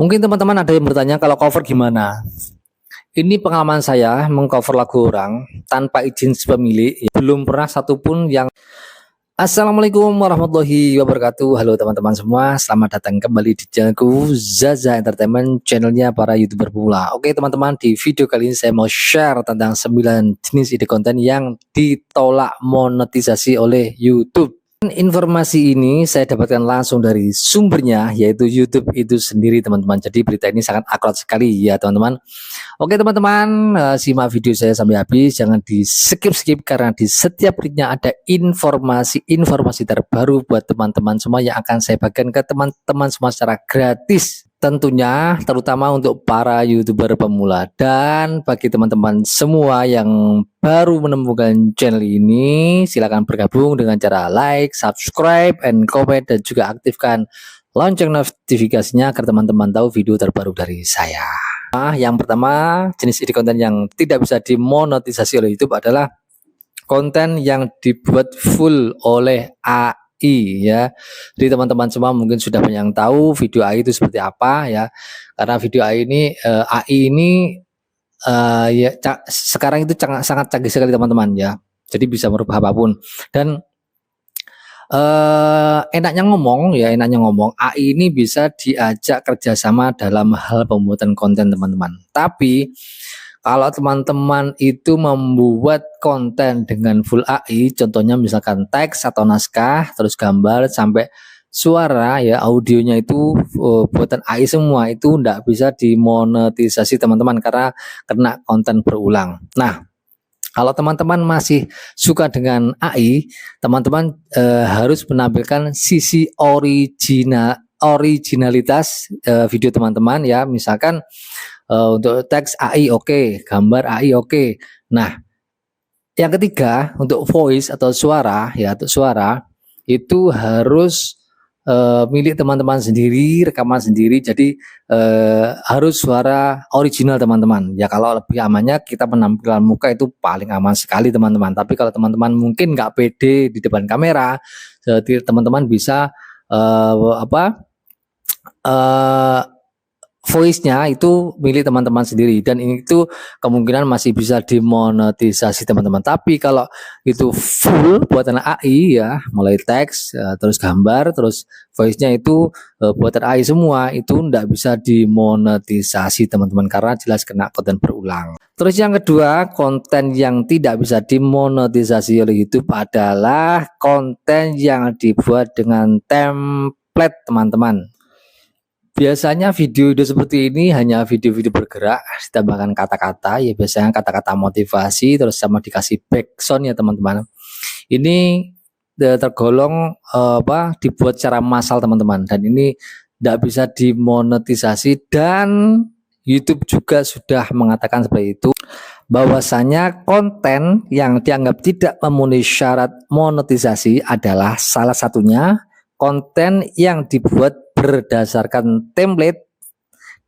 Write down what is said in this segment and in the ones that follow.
Mungkin teman-teman ada yang bertanya kalau cover gimana? Ini pengalaman saya mengcover lagu orang tanpa izin si pemilik, belum pernah satupun yang. Assalamualaikum warahmatullahi wabarakatuh. Halo teman-teman semua, selamat datang kembali di channelku Zaza Entertainment, channelnya para YouTuber pemula. Oke teman-teman, di video kali ini saya mau share tentang 9 jenis ide konten yang ditolak monetisasi oleh YouTube. Informasi ini saya dapatkan langsung dari sumbernya, yaitu YouTube itu sendiri teman-teman. Jadi berita ini sangat akurat sekali ya teman-teman. Oke teman-teman, simak video saya sampai habis, jangan di skip-skip karena di setiap linknya ada informasi-informasi terbaru buat teman-teman semua yang akan saya bagikan ke teman-teman semua secara gratis. Tentunya terutama untuk para YouTuber pemula dan bagi teman-teman semua yang baru menemukan channel ini, silakan bergabung dengan cara like, subscribe, and comment, dan juga aktifkan lonceng notifikasinya agar teman-teman tahu video terbaru dari saya. Yang pertama, jenis ide konten yang tidak bisa dimonetisasi oleh YouTube adalah konten yang dibuat full oleh AI ya. Jadi teman-teman semua mungkin sudah banyak yang tahu video AI itu seperti apa ya. Karena video AI ini sekarang itu sangat canggih sekali teman-teman ya. Jadi bisa merubah apapun. Dan enaknya ngomong AI ini bisa diajak kerjasama dalam hal pembuatan konten teman-teman. Tapi kalau teman-teman itu membuat konten dengan full AI, contohnya misalkan teks atau naskah, terus gambar sampai suara ya, audionya itu buatan AI semua, itu enggak bisa dimonetisasi teman-teman karena kena konten berulang. Nah, kalau teman-teman masih suka dengan AI, teman-teman harus menampilkan sisi originalitas video teman-teman ya. Misalkan untuk teks AI oke, gambar AI oke. Nah, yang ketiga untuk voice atau suara ya, untuk suara itu harus milik teman-teman sendiri, rekaman sendiri. Jadi harus suara original teman-teman. Ya kalau lebih amannya kita penampilan muka itu paling aman sekali teman-teman. Tapi kalau teman-teman mungkin nggak pede di depan kamera, jadi teman-teman bisa voice-nya itu milik teman-teman sendiri, dan ini itu kemungkinan masih bisa dimonetisasi teman-teman. Tapi kalau itu full buatan AI ya, mulai teks terus gambar terus voice-nya itu buatan AI semua, itu enggak bisa dimonetisasi teman-teman karena jelas kena konten berulang. Terus yang kedua, konten yang tidak bisa dimonetisasi oleh YouTube adalah konten yang dibuat dengan template teman-teman. Biasanya video-video seperti ini hanya video-video bergerak ditambahkan kata-kata ya, biasanya kata-kata motivasi terus sama dikasih backsound ya teman-teman. Ini tergolong dibuat secara massal teman-teman, dan ini tidak bisa dimonetisasi, dan YouTube juga sudah mengatakan seperti itu, bahwasanya konten yang dianggap tidak memenuhi syarat monetisasi adalah salah satunya konten yang dibuat berdasarkan template,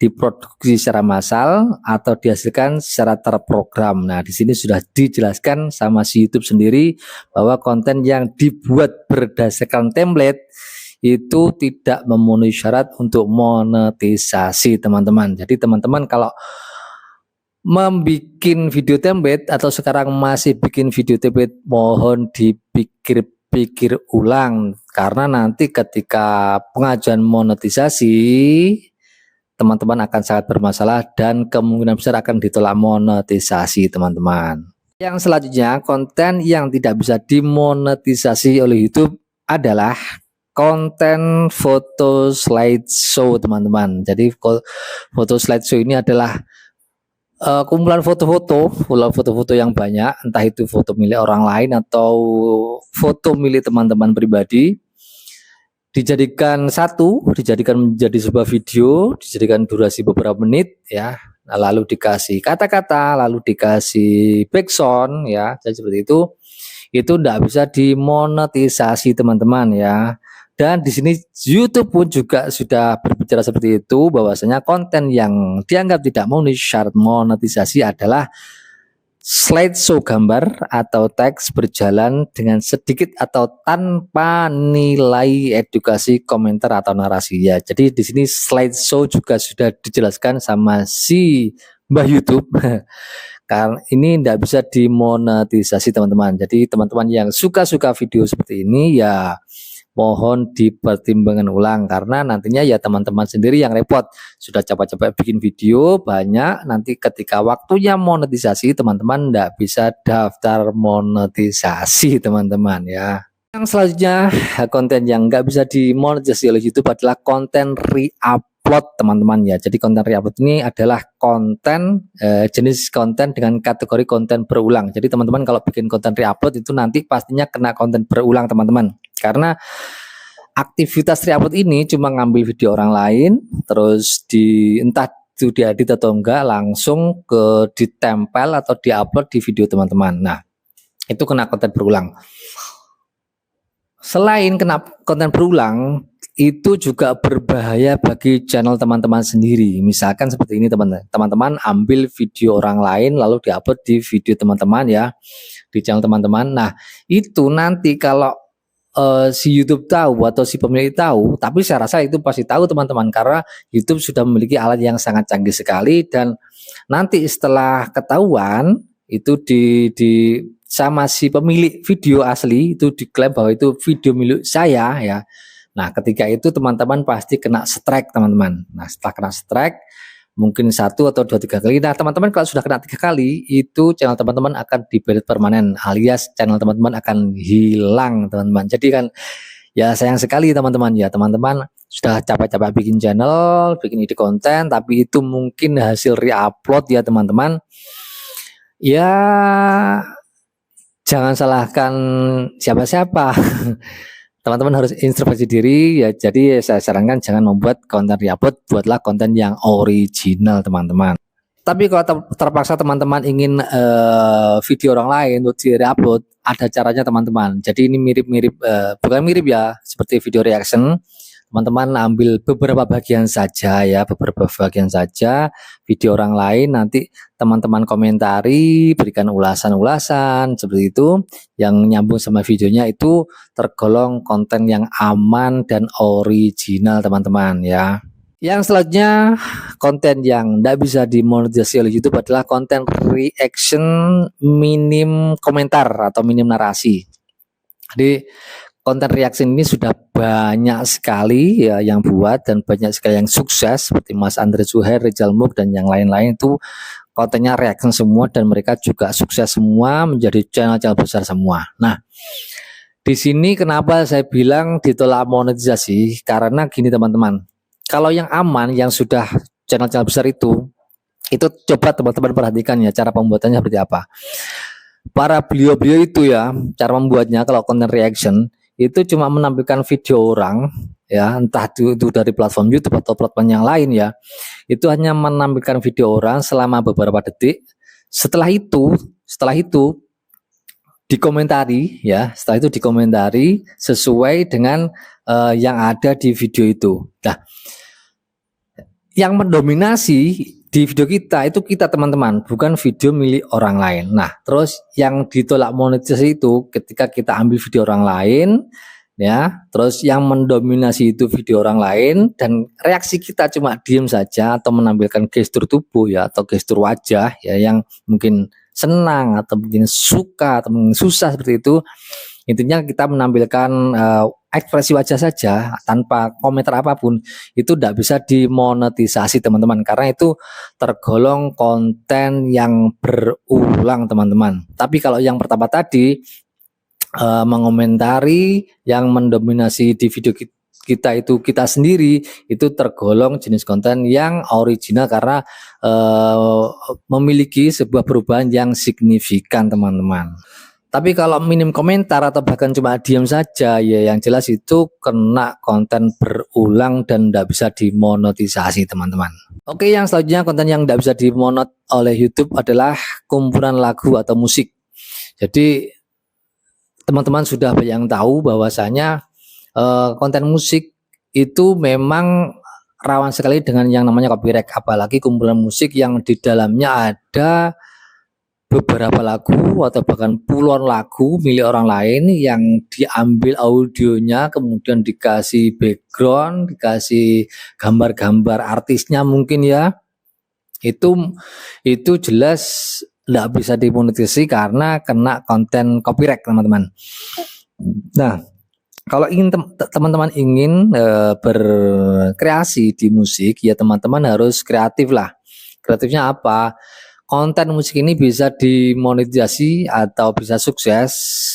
diproduksi secara massal, atau dihasilkan secara terprogram. Nah, di sini sudah dijelaskan sama si YouTube sendiri bahwa konten yang dibuat berdasarkan template itu tidak memenuhi syarat untuk monetisasi teman-teman. Jadi teman-teman kalau membuat video template atau sekarang masih bikin video template, mohon dipikir-pikir ulang, karena nanti ketika pengajuan monetisasi teman-teman akan sangat bermasalah dan kemungkinan besar akan ditolak monetisasi teman-teman. Yang selanjutnya, konten yang tidak bisa dimonetisasi oleh YouTube adalah konten foto slideshow teman-teman. Jadi foto slideshow ini adalah kumpulan foto-foto yang banyak, entah itu foto milik orang lain atau foto milik teman-teman pribadi, dijadikan menjadi sebuah video, dijadikan durasi beberapa menit ya, lalu dikasih kata-kata, lalu dikasih backsound ya, jadi seperti itu tidak bisa dimonetisasi teman-teman ya. Dan di sini YouTube pun juga sudah berbicara seperti itu, bahwasanya konten yang dianggap tidak memenuhi syarat monetisasi adalah slideshow gambar atau teks berjalan dengan sedikit atau tanpa nilai edukasi, komentar atau narasi ya. Jadi di sini slideshow juga sudah dijelaskan sama si Mbah YouTube. Karena ini tidak bisa dimonetisasi teman-teman. Jadi teman-teman yang suka-suka video seperti ini ya mohon dipertimbangkan ulang, karena nantinya ya teman-teman sendiri yang repot. Sudah capek-capek bikin video banyak, nanti ketika waktunya monetisasi teman-teman tidak bisa daftar monetisasi teman-teman ya. Yang selanjutnya, konten yang nggak bisa dimonetisasi oleh YouTube adalah konten re-upload teman-teman ya. Jadi konten re-upload ini adalah konten jenis konten dengan kategori konten berulang. Jadi teman-teman kalau bikin konten re-upload itu nanti pastinya kena konten berulang teman-teman. Karena aktivitas re-upload ini cuma ngambil video orang lain, terus entah itu diedit atau enggak, langsung ditempel atau diupload di video teman-teman. Nah, itu kena konten berulang. Selain kena konten berulang, itu juga berbahaya bagi channel teman-teman sendiri. Misalkan seperti ini teman-teman ambil video orang lain lalu diupload di video teman-teman ya, di channel teman-teman. Nah, itu nanti kalau si YouTube tahu atau si pemilik tahu, tapi saya rasa itu pasti tahu teman-teman, karena YouTube sudah memiliki alat yang sangat canggih sekali, dan nanti setelah ketahuan itu di sama si pemilik video asli itu diklaim bahwa itu video milik saya ya. Nah, ketika itu teman-teman pasti kena strike teman-teman. Nah, setelah kena strike mungkin 1 atau 2 3 kali. Nah, teman-teman kalau sudah kena 3 kali itu channel teman-teman akan di-ban permanen, alias channel teman-teman akan hilang teman-teman. Jadi kan ya sayang sekali teman-teman ya. Teman-teman sudah capek-capek bikin channel, bikin ide konten, tapi itu mungkin hasil re-upload ya teman-teman. Ya jangan salahkan siapa-siapa. Teman-teman harus introspeksi diri ya. Jadi saya sarankan jangan membuat konten re-upload, buatlah konten yang original teman-teman. Tapi kalau terpaksa teman-teman ingin video orang lain untuk di-upload, ada caranya teman-teman. Jadi ini mirip-mirip, bukan mirip ya, seperti video reaction. Teman-teman ambil beberapa bagian saja ya, beberapa bagian saja video orang lain, nanti teman-teman komentari, berikan ulasan-ulasan seperti itu, yang nyambung sama videonya itu tergolong konten yang aman dan original teman-teman ya. Yang selanjutnya, konten yang tidak bisa dimonetisasi oleh YouTube adalah konten reaction minim komentar atau minim narasi. Jadi konten reaction ini sudah banyak sekali ya yang buat, dan banyak sekali yang sukses seperti Mas Andre Zuhair, Rizal Muk dan yang lain-lain, itu kontennya reaction semua dan mereka juga sukses semua, menjadi channel-channel besar semua. Nah, di sini kenapa saya bilang ditolak monetisasi, karena gini teman-teman. Kalau yang aman, yang sudah channel-channel besar itu coba teman-teman perhatikan ya cara pembuatannya seperti apa. Para beliau-beliau itu ya, cara membuatnya kalau konten reaction itu cuma menampilkan video orang ya, entah itu dari platform YouTube atau platform yang lain ya, itu hanya menampilkan video orang selama beberapa detik. Setelah itu dikomentari ya, setelah itu dikomentari sesuai dengan yang ada di video itu. Nah, yang mendominasi di video kita itu kita teman-teman, bukan video milik orang lain. Nah, terus yang ditolak monetisasi itu ketika kita ambil video orang lain ya, terus yang mendominasi itu video orang lain, dan reaksi kita cuma diem saja atau menampilkan gestur tubuh ya, atau gestur wajah ya, yang mungkin senang atau mungkin suka atau mungkin susah seperti itu. Intinya kita menampilkan ekspresi wajah saja tanpa komentar apapun, itu tidak bisa dimonetisasi teman-teman, karena itu tergolong konten yang berulang teman-teman. Tapi kalau yang pertama tadi mengomentari, yang mendominasi di video kita itu kita sendiri, itu tergolong jenis konten yang original karena memiliki sebuah perubahan yang signifikan teman-teman. Tapi kalau minim komentar atau bahkan cuma diam saja ya, yang jelas itu kena konten berulang dan tidak bisa dimonetisasi teman-teman. Oke, yang selanjutnya konten yang tidak bisa dimonet oleh YouTube adalah kumpulan lagu atau musik. Jadi teman-teman sudah banyak yang tahu bahwasanya konten musik itu memang rawan sekali dengan yang namanya copyright, apalagi kumpulan musik yang di dalamnya ada beberapa lagu atau bahkan puluhan lagu milik orang lain yang diambil audionya, kemudian dikasih background, dikasih gambar-gambar artisnya mungkin ya, itu jelas nggak bisa dimonetisasi karena kena konten copyright teman-teman. Nah, kalau teman-teman ingin berkreasi di musik ya teman-teman harus kreatif lah. Kreatifnya apa? Konten musik ini bisa dimonetisasi atau bisa sukses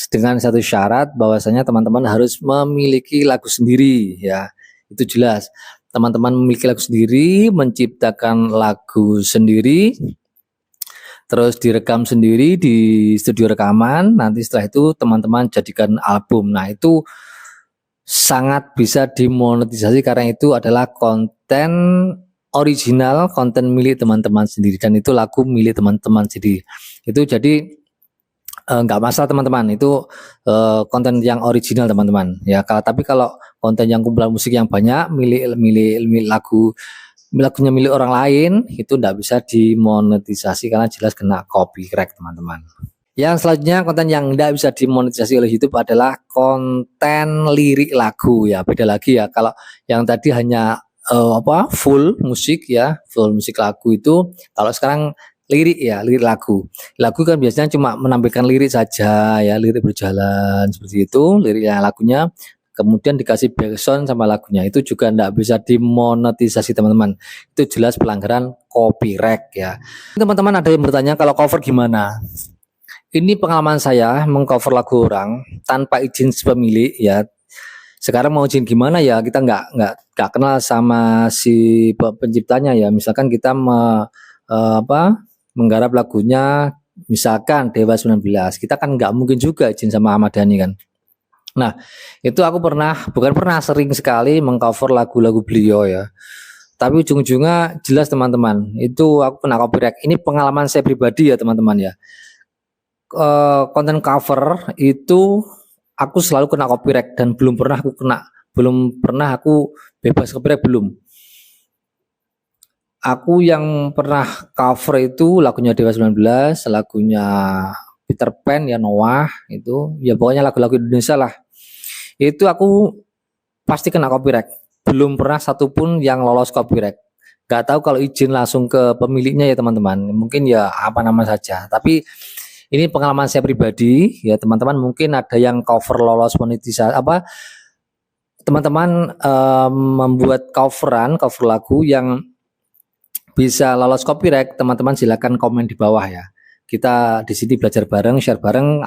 dengan satu syarat bahwasanya teman-teman harus memiliki lagu sendiri ya. Itu jelas. Teman-teman memiliki lagu sendiri, menciptakan lagu sendiri, terus direkam sendiri di studio rekaman, nanti setelah itu teman-teman jadikan album. Nah, itu sangat bisa dimonetisasi karena itu adalah konten original, konten milik teman-teman sendiri dan itu lagu milik teman-teman sendiri. Itu jadi nggak masalah teman-teman, itu konten yang original teman-teman ya. Tapi kalau konten yang kumpulan musik yang banyak milik lagunya milik orang lain itu nggak bisa dimonetisasi karena jelas kena copyright teman-teman. Yang selanjutnya konten yang tidak bisa dimonetisasi oleh YouTube adalah konten lirik lagu ya. Beda lagi ya, kalau yang tadi hanya full musik ya, full musik lagu itu, kalau sekarang lirik ya, lirik lagu. Lagu kan biasanya cuma menampilkan lirik saja ya, lirik berjalan seperti itu, liriknya lagunya, kemudian dikasih background sama lagunya, itu juga tidak bisa dimonetisasi teman-teman. Itu jelas pelanggaran copyright ya. Teman-teman ada yang bertanya kalau cover gimana? Ini pengalaman saya mengcover lagu orang tanpa izin si pemilik ya. Sekarang mau izin gimana ya, kita nggak kenal sama si penciptanya ya. Misalkan kita menggarap lagunya misalkan Dewa 19, kita kan nggak mungkin juga izin sama Ahmad Dhani kan. Nah, itu aku sering sekali mengcover lagu-lagu beliau ya. Tapi ujung-ujungnya jelas teman-teman, itu aku kena copyright. Ini pengalaman saya pribadi ya teman-teman ya. Konten cover itu aku selalu kena copyright dan belum pernah aku bebas copyright belum. Aku yang pernah cover itu lagunya Dewa 19, lagunya Peter Pan ya, Noah, itu ya pokoknya lagu-lagu Indonesia lah. Itu aku pasti kena copyright. Belum pernah satupun yang lolos copyright. Gak tahu kalau izin langsung ke pemiliknya ya teman-teman. Mungkin ya apa nama saja. Tapi ini pengalaman saya pribadi ya teman-teman, mungkin ada yang cover lolos monetisasi teman-teman membuat cover lagu yang bisa lolos copyright, teman-teman silakan komen di bawah ya. Kita di sini belajar bareng, share bareng,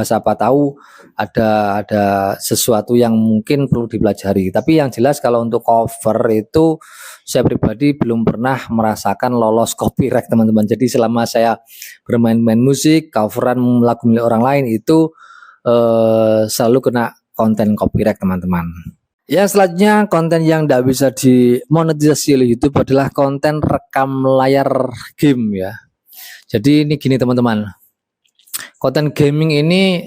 siapa tahu ada sesuatu yang mungkin perlu dipelajari. Tapi yang jelas kalau untuk cover itu saya pribadi belum pernah merasakan lolos copyright teman-teman. Jadi selama saya bermain-main musik, coveran lagu milik orang lain itu selalu kena konten copyright teman-teman. Ya, selanjutnya konten yang tidak bisa dimonetisasi oleh YouTube adalah konten rekam layar game ya. Jadi ini gini teman-teman, konten gaming ini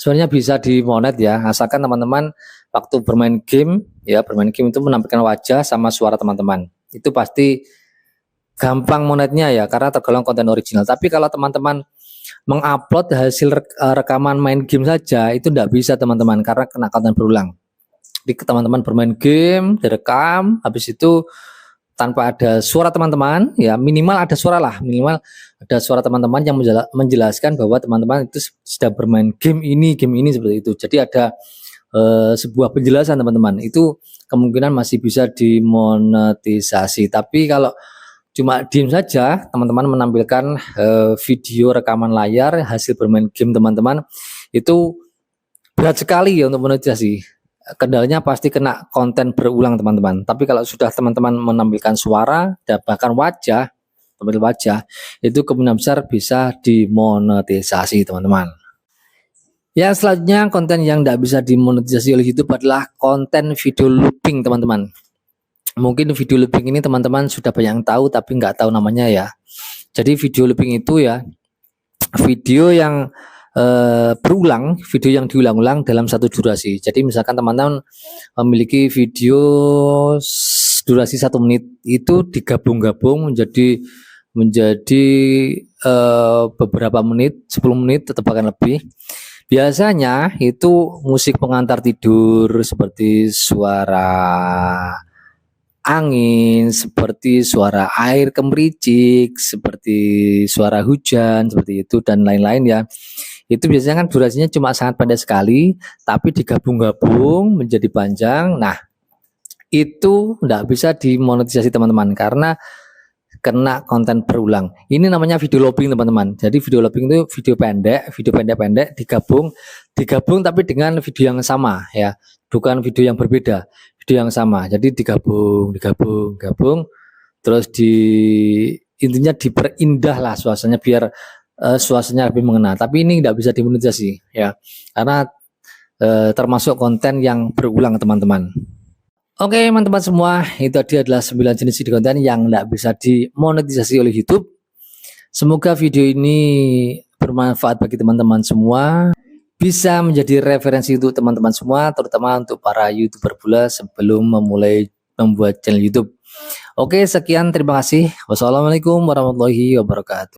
sebenarnya bisa dimonet ya, asalkan teman-teman waktu bermain game itu menampilkan wajah sama suara teman-teman. Itu pasti gampang monetnya ya, karena tergolong konten original. Tapi kalau teman-teman mengupload hasil rekaman main game saja, itu tidak bisa teman-teman, karena kena konten berulang. Jadi teman-teman bermain game, direkam, habis itu tanpa ada suara teman-teman, ya minimal ada suara teman-teman yang menjelaskan bahwa teman-teman itu sedang bermain game ini seperti itu. Jadi ada sebuah penjelasan teman-teman, itu kemungkinan masih bisa dimonetisasi. Tapi kalau cuma diem saja, teman-teman menampilkan video rekaman layar hasil bermain game teman-teman, itu berat sekali ya untuk monetisasi. Kendalanya pasti kena konten berulang teman-teman. Tapi kalau sudah teman-teman menampilkan suara dan bahkan tampil wajah, itu kemungkinan besar bisa dimonetisasi teman-teman. Ya, selanjutnya konten yang tidak bisa dimonetisasi oleh YouTube adalah konten video looping teman-teman. Mungkin video looping ini teman-teman sudah banyak yang tahu tapi nggak tahu namanya ya. Jadi video looping itu ya video yang berulang, video yang diulang-ulang dalam satu durasi. Jadi misalkan teman-teman memiliki video durasi 1 menit, itu digabung-gabung menjadi beberapa menit, 10 menit tetap akan lebih. Biasanya itu musik pengantar tidur seperti suara angin, seperti suara air kemericik, seperti suara hujan, seperti itu dan lain-lain ya. Itu biasanya kan durasinya cuma sangat pendek sekali, tapi digabung-gabung menjadi panjang. Nah, itu enggak bisa dimonetisasi teman-teman karena kena konten berulang. Ini namanya video looping teman-teman. Jadi video looping itu video pendek digabung tapi dengan video yang sama ya, bukan video yang berbeda, video yang sama. Jadi digabung, terus intinya diperindah lah suasananya biar suasananya lebih mengena. Tapi ini tidak bisa dimonetisasi ya, karena termasuk konten yang berulang teman-teman. Oke teman-teman semua, itu tadi adalah 9 jenis video konten yang tidak bisa dimonetisasi oleh YouTube. Semoga video ini bermanfaat bagi teman-teman semua, bisa menjadi referensi untuk teman-teman semua, terutama untuk para YouTuber pula sebelum memulai membuat channel YouTube. Oke, sekian, terima kasih. Wassalamualaikum warahmatullahi wabarakatuh.